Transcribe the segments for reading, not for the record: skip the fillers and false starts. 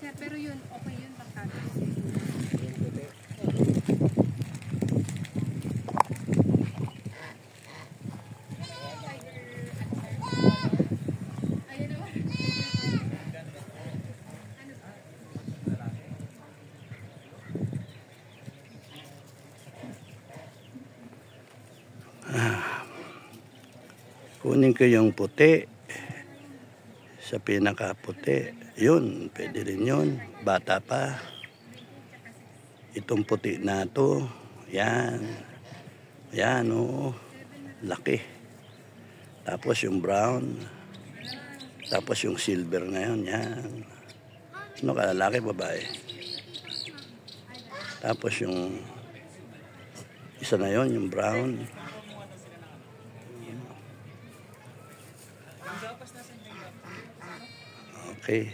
sir, pero yun, okay yun, bakado. Kunin ko yung puti sa pinakaputi. Yun, pwede rin yun. Bata pa. Itong puti na to. Yan. Yan, oo. Laki. Tapos yung brown. Tapos yung silver na yun. Yan. Ano ka, lalaki, babae? Tapos yung isa na yun, yung brown. Okay.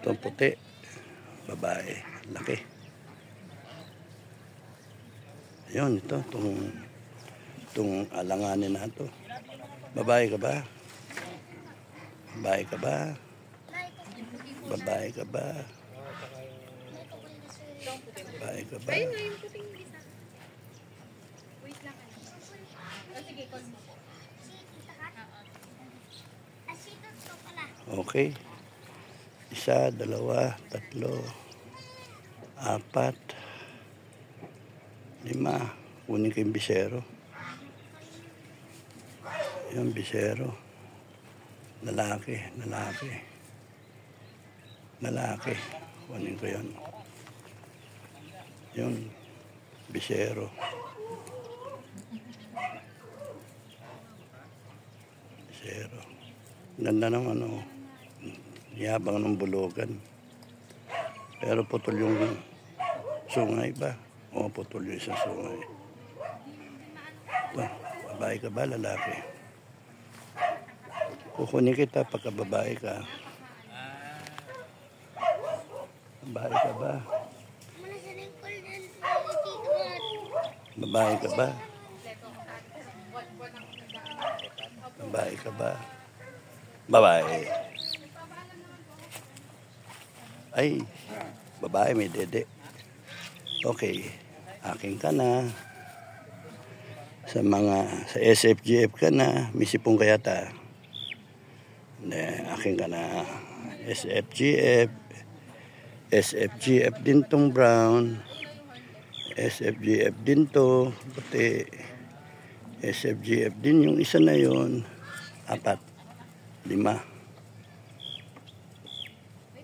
Itong puti. Babae. Laki. Yun, ito. Itong alanganin na ito. Babae ka ba? Babae ka ba? Babae ka ba? Babae ka ba? Ayun nga yung puting isa. Wait lang. O sige, call mo. Okay. Isa, dalawa, tatlo, apat, lima. Kunin ko yung bisero. Yung bisero. Lalaki, lalaki. Lalaki. Kunin ko yun. Yung bisero. Bisero. Ganda ng ano. Yabang ng bulugan. Pero putol yung sungay ba? O putol yung isang sungay. Ito, babae ka ba, lalaki? Kukunin kita pagka babae ka. Babae ka ba? Babae ka ba? Babae ka ba? Babae. Ay, babae may dede. Okay, akin ka na. Sa SFGF ka na, may sipong kaya ta. Akin ka na. SFGF din tong brown. SFGF din to, puti. SFGF din yung isa na yon. 4, 5.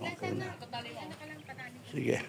Okay na. Sige.